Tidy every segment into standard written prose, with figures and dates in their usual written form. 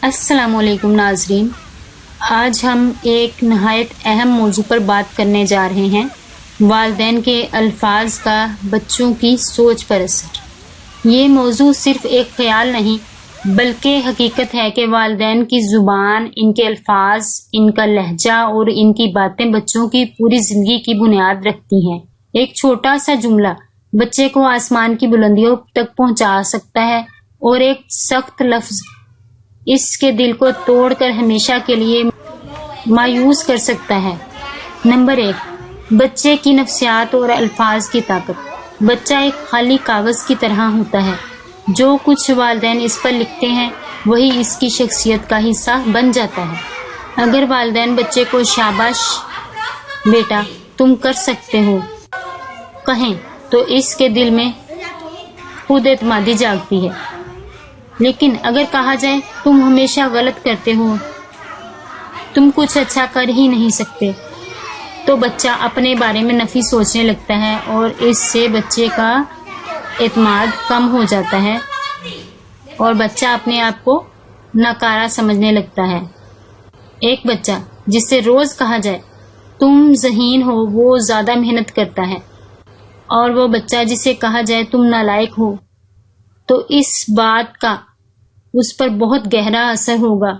السلام علیکم ناظرین، آج ہم ایک نہایت اہم موضوع پر بات کرنے جا رہے ہیں، والدین کے الفاظ کا بچوں کی سوچ پر اثر۔ یہ موضوع صرف ایک خیال نہیں بلکہ حقیقت ہے کہ والدین کی زبان، ان کے الفاظ، ان کا لہجہ اور ان کی باتیں بچوں کی پوری زندگی کی بنیاد رکھتی ہیں۔ ایک چھوٹا سا جملہ بچے کو آسمان کی بلندیوں تک پہنچا سکتا ہے اور ایک سخت لفظ اس کے دل کو توڑ کر ہمیشہ کے لیے مایوس کر سکتا ہے۔ نمبر 1، بچے کی نفسیات اور الفاظ کی طاقت۔ بچہ ایک خالی کاغذ کی طرح ہوتا ہے، جو کچھ والدین اس پر لکھتے ہیں وہی اس کی شخصیت کا حصہ بن جاتا ہے۔ اگر والدین بچے کو شاباش بیٹا تم کر سکتے ہو کہیں تو اس کے دل میں خود اعتمادی جاگتی ہے، لیکن اگر کہا جائے تم ہمیشہ غلط کرتے ہو، تم کچھ اچھا کر ہی نہیں سکتے، تو بچہ اپنے بارے میں نفی سوچنے لگتا ہے اور اس سے بچے کا اعتماد کم ہو جاتا ہے اور بچہ اپنے آپ کو ناکارہ سمجھنے لگتا ہے۔ ایک بچہ جس سے روز کہا جائے تم ذہین ہو وہ زیادہ محنت کرتا ہے، اور وہ بچہ جسے کہا جائے تم نالائق ہو تو اس بات کا اس پر بہت گہرا اثر ہوگا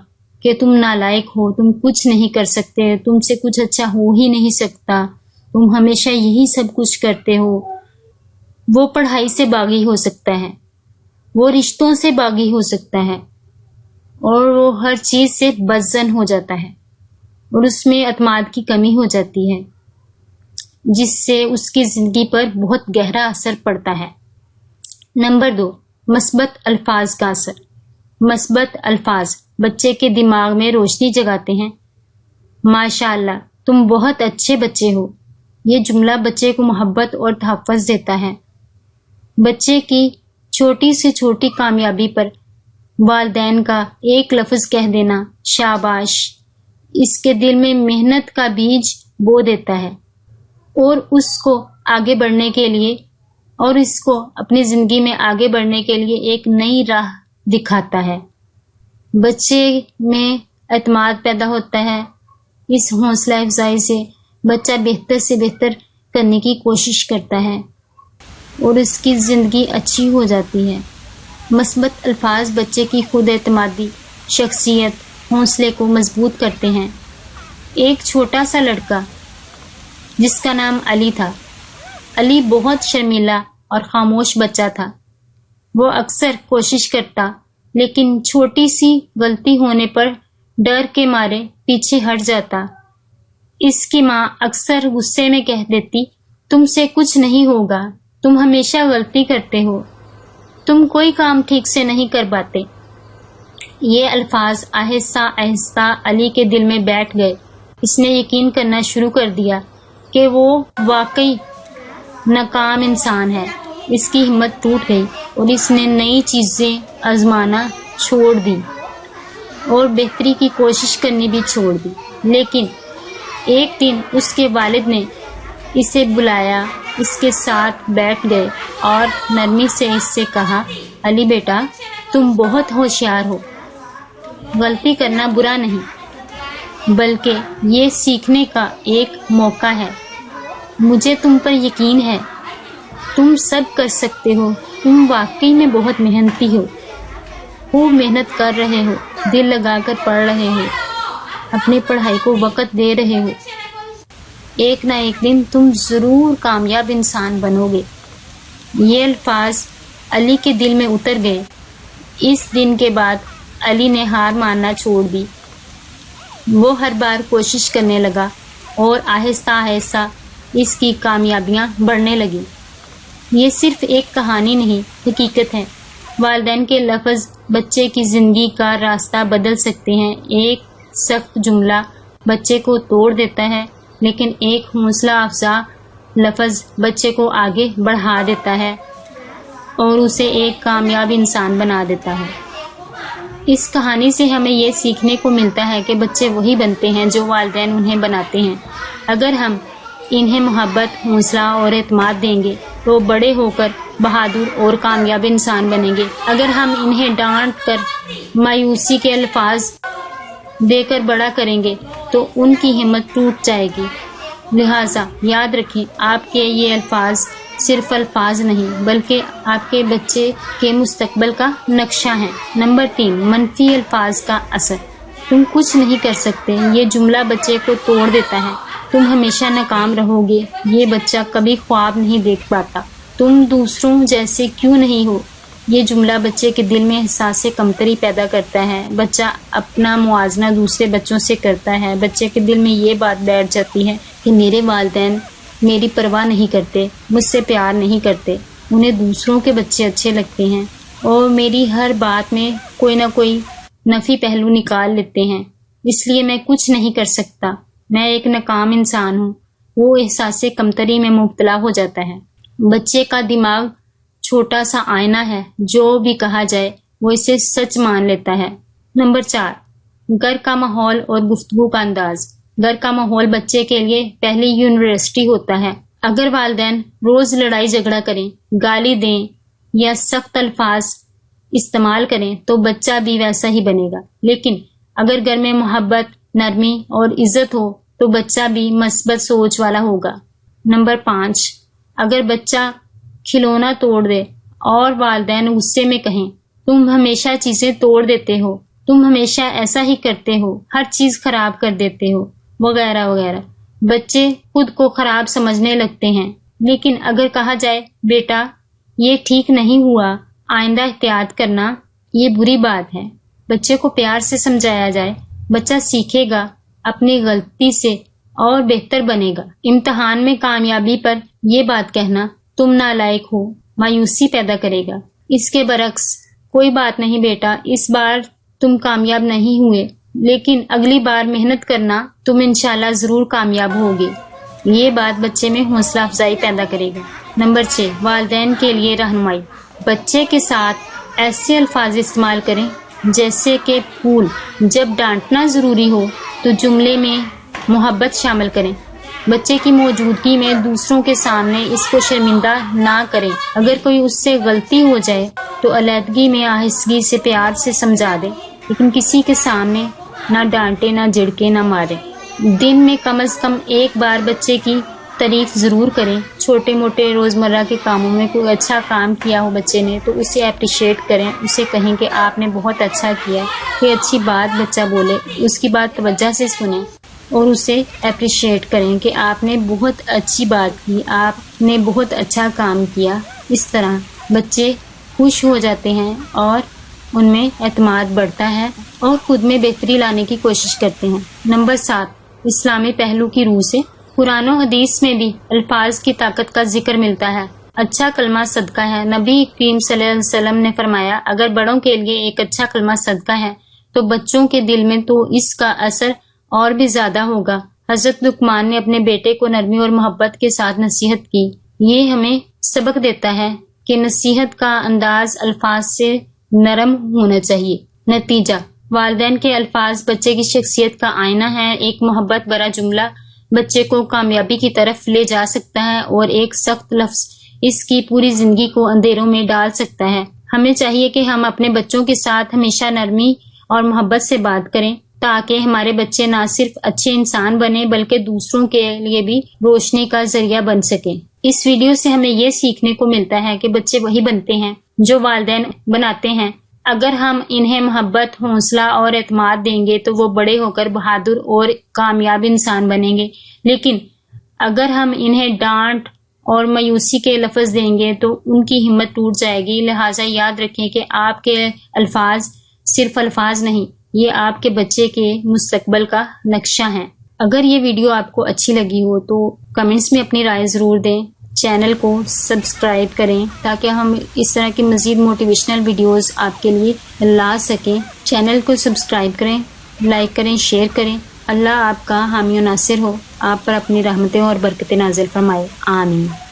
کہ تم نالائق ہو، تم کچھ نہیں کر سکتے، تم سے کچھ اچھا ہو ہی نہیں سکتا، تم ہمیشہ یہی سب کچھ کرتے ہو۔ وہ پڑھائی سے باغی ہو سکتا ہے، وہ رشتوں سے باغی ہو سکتا ہے، اور وہ ہر چیز سے بدظن ہو جاتا ہے اور اس میں اعتماد کی کمی ہو جاتی ہے، جس سے اس کی زندگی پر بہت گہرا اثر پڑتا ہے۔ نمبر 2، مثبت الفاظ کا اثر۔ مثبت الفاظ بچے کے دماغ میں روشنی جگاتے ہیں۔ ماشاء اللہ تم بہت اچھے بچے ہو، یہ جملہ بچے کو محبت اور تحفظ دیتا ہے۔ بچے کی چھوٹی سے چھوٹی کامیابی پر والدین کا ایک لفظ کہہ دینا شاباش اس کے دل میں محنت کا بیج بو دیتا ہے اور اس کو آگے بڑھنے کے لیے اور اس کو اپنی زندگی میں آگے بڑھنے کے لیے ایک نئی راہ دکھاتا ہے۔ بچے میں اعتماد پیدا ہوتا ہے۔ اس حوصلہ افزائی سے بچہ بہتر سے بہتر کرنے کی کوشش کرتا ہے اور اس کی زندگی اچھی ہو جاتی ہے۔ مثبت الفاظ بچے کی خود اعتمادی، شخصیت، حوصلے کو مضبوط کرتے ہیں۔ ایک چھوٹا سا لڑکا جس کا نام علی تھا۔ علی بہت شرمیلا اور خاموش بچہ تھا۔ وہ اکثر کوشش کرتا لیکن چھوٹی سی غلطی ہونے پر ڈر کے مارے پیچھے ہٹ جاتا۔ اس کی ماں اکثر غصے میں کہہ دیتی تم سے کچھ نہیں ہوگا، تم ہمیشہ غلطی کرتے ہو، تم کوئی کام ٹھیک سے نہیں کر پاتے۔ یہ الفاظ آہستہ آہستہ علی کے دل میں بیٹھ گئے۔ اس نے یقین کرنا شروع کر دیا کہ وہ واقعی ناکام انسان ہے۔ اس کی ہمت ٹوٹ گئی اور اس نے نئی چیزیں آزمانا چھوڑ دی اور بہتری کی کوشش کرنی بھی چھوڑ دی۔ لیکن ایک دن اس کے والد نے اسے بلایا، اس کے ساتھ بیٹھ گئے اور نرمی سے اس سے کہا علی بیٹا تم بہت ہوشیار ہو، غلطی کرنا برا نہیں بلکہ یہ سیکھنے کا ایک موقع ہے۔ مجھے تم پر یقین ہے، تم سب کر سکتے ہو، تم واقعی میں بہت محنتی ہو، خوب محنت کر رہے ہو، دل لگا کر پڑھ رہے ہو، اپنی پڑھائی کو وقت دے رہے ہو، ایک نہ ایک دن تم ضرور کامیاب انسان بنو گے۔ یہ الفاظ علی کے دل میں اتر گئے۔ اس دن کے بعد علی نے ہار ماننا چھوڑ دی۔ وہ ہر بار کوشش کرنے لگا اور آہستہ آہستہ اس کی کامیابیاں بڑھنے لگیں۔ یہ صرف ایک کہانی نہیں، حقیقت ہے۔ والدین کے لفظ بچے کی زندگی کا راستہ بدل سکتے ہیں۔ ایک سخت جملہ بچے کو توڑ دیتا ہے، لیکن ایک حوصلہ افزا لفظ بچے کو آگے بڑھا دیتا ہے اور اسے ایک کامیاب انسان بنا دیتا ہے۔ اس کہانی سے ہمیں یہ سیکھنے کو ملتا ہے کہ بچے وہی بنتے ہیں جو والدین انہیں بناتے ہیں۔ اگر ہم انہیں محبت، حوصلہ اور اعتماد دیں گے تو بڑے ہو کر بہادر اور کامیاب انسان بنیں گے۔ اگر ہم انہیں ڈانٹ کر مایوسی کے الفاظ دے کر بڑا کریں گے تو ان کی ہمت ٹوٹ جائے گی۔ لہٰذا یاد رکھیں، آپ کے یہ الفاظ صرف الفاظ نہیں بلکہ آپ کے بچے کے مستقبل کا نقشہ ہیں۔ نمبر 3، منفی الفاظ کا اثر۔ تم کچھ نہیں کر سکتے، یہ جملہ بچے کو توڑ دیتا ہے۔ تم ہمیشہ ناکام رہو گے، یہ بچہ کبھی خواب نہیں دیکھ پاتا۔ تم دوسروں جیسے کیوں نہیں ہو، یہ جملہ بچے کے دل میں احساس کمتری پیدا کرتا ہے۔ بچہ اپنا موازنہ دوسرے بچوں سے کرتا ہے۔ بچے کے دل میں یہ بات بیٹھ جاتی ہے کہ میرے والدین میری پرواہ نہیں کرتے، مجھ سے پیار نہیں کرتے، انہیں دوسروں کے بچے اچھے لگتے ہیں اور میری ہر بات میں کوئی نہ کوئی نفی پہلو نکال لیتے ہیں، اس لیے میں کچھ نہیں کر سکتا، میں ایک ناکام انسان ہوں۔ وہ احساس کمتری میں مبتلا ہو جاتا ہے۔ بچے کا دماغ چھوٹا سا آئینہ ہے، جو بھی کہا جائے وہ اسے سچ مان لیتا ہے۔ نمبر 4، گھر کا ماحول اور گفتگو کا انداز۔ گھر کا ماحول بچے کے لیے پہلی یونیورسٹی ہوتا ہے۔ اگر والدین روز لڑائی جھگڑا کریں، گالی دیں یا سخت الفاظ استعمال کریں تو بچہ بھی ویسا ہی بنے گا۔ لیکن اگر گھر میں محبت، نرمی اور عزت ہو تو بچہ بھی مثبت سوچ والا ہوگا۔ نمبر 5، اگر بچہ کھلونا توڑ دے اور والدین غصے میں کہیں تم ہمیشہ چیزیں توڑ دیتے ہو، تم ہمیشہ ایسا ہی کرتے ہو، ہر چیز خراب کر دیتے ہو، وغیرہ وغیرہ، بچے خود کو خراب سمجھنے لگتے ہیں۔ لیکن اگر کہا جائے بیٹا یہ ٹھیک نہیں ہوا، آئندہ احتیاط کرنا، یہ بری بات ہے، بچے کو پیار سے سمجھایا جائے، بچہ سیکھے گا اپنی غلطی سے اور بہتر بنے گا۔ امتحان میں کامیابی پر یہ بات کہنا تم نالائق ہو مایوسی پیدا کرے گا۔ اس کے برعکس کوئی بات نہیں بیٹا، اس بار تم کامیاب نہیں ہوئے لیکن اگلی بار محنت کرنا، تم انشاءاللہ ضرور کامیاب ہوگے، یہ بات بچے میں حوصلہ افزائی پیدا کرے گا۔ نمبر 6، والدین کے لیے رہنمائی۔ بچے کے ساتھ ایسے الفاظ استعمال کریں جیسے کہ پھول۔ جب ڈانٹنا ضروری ہو تو جملے میں محبت شامل کریں۔ بچے کی موجودگی میں دوسروں کے سامنے اس کو شرمندہ نہ کریں۔ اگر کوئی اس سے غلطی ہو جائے تو علیحدگی میں آہستگی سے پیار سے سمجھا دیں، لیکن کسی کے سامنے نہ ڈانٹے، نہ جھڑکے، نہ مارے۔ دن میں کم از کم ایک بار بچے کی تعریف ضرور کریں۔ چھوٹے موٹے روزمرہ کے کاموں میں کوئی اچھا کام کیا ہو بچے نے تو اسے اپریشیٹ کریں، اسے کہیں کہ آپ نے بہت اچھا کیا۔ کوئی اچھی بات بچہ بولے، اس کی بات توجہ سے سنیں اور اسے اپریشیٹ کریں کہ آپ نے بہت اچھی بات کی، آپ نے بہت اچھا کام کیا۔ اس طرح بچے خوش ہو جاتے ہیں اور ان میں اعتماد بڑھتا ہے اور خود میں بہتری لانے کی کوشش کرتے ہیں۔ نمبر 7، اسلامی پہلو کی روح سے۔ قرآن و حدیث میں بھی الفاظ کی طاقت کا ذکر ملتا ہے۔ اچھا کلمہ صدقہ ہے۔ نبی کریم صلی اللہ علیہ وسلم نے فرمایا، اگر بڑوں کے لیے ایک اچھا کلمہ صدقہ ہے تو بچوں کے دل میں تو اس کا اثر اور بھی زیادہ ہوگا۔ حضرت لقمان نے اپنے بیٹے کو نرمی اور محبت کے ساتھ نصیحت کی۔ یہ ہمیں سبق دیتا ہے کہ نصیحت کا انداز الفاظ سے نرم ہونا چاہیے۔ نتیجہ، والدین کے الفاظ بچے کی شخصیت کا آئینہ ہے۔ ایک محبت بھرا جملہ بچے کو کامیابی کی طرف لے جا سکتا ہے اور ایک سخت لفظ اس کی پوری زندگی کو اندھیروں میں ڈال سکتا ہے۔ ہمیں چاہیے کہ ہم اپنے بچوں کے ساتھ ہمیشہ نرمی اور محبت سے بات کریں تاکہ ہمارے بچے نہ صرف اچھے انسان بنیں بلکہ دوسروں کے لیے بھی روشنی کا ذریعہ بن سکیں۔ اس ویڈیو سے ہمیں یہ سیکھنے کو ملتا ہے کہ بچے وہی بنتے ہیں جو والدین بناتے ہیں۔ اگر ہم انہیں محبت، حوصلہ اور اعتماد دیں گے تو وہ بڑے ہو کر بہادر اور کامیاب انسان بنیں گے۔ لیکن اگر ہم انہیں ڈانٹ اور مایوسی کے لفظ دیں گے تو ان کی ہمت ٹوٹ جائے گی۔ لہٰذا یاد رکھیں کہ آپ کے الفاظ صرف الفاظ نہیں، یہ آپ کے بچے کے مستقبل کا نقشہ ہیں۔ اگر یہ ویڈیو آپ کو اچھی لگی ہو تو کمنٹس میں اپنی رائے ضرور دیں، چینل کو سبسکرائب کریں تاکہ ہم اس طرح کی مزید موٹیویشنل ویڈیوز آپ کے لیے لا سکیں۔ چینل کو سبسکرائب کریں، لائک کریں، شیئر کریں۔ اللہ آپ کا حامی و ناصر ہو، آپ پر اپنی رحمتیں اور برکتیں نازل فرمائے، آمین۔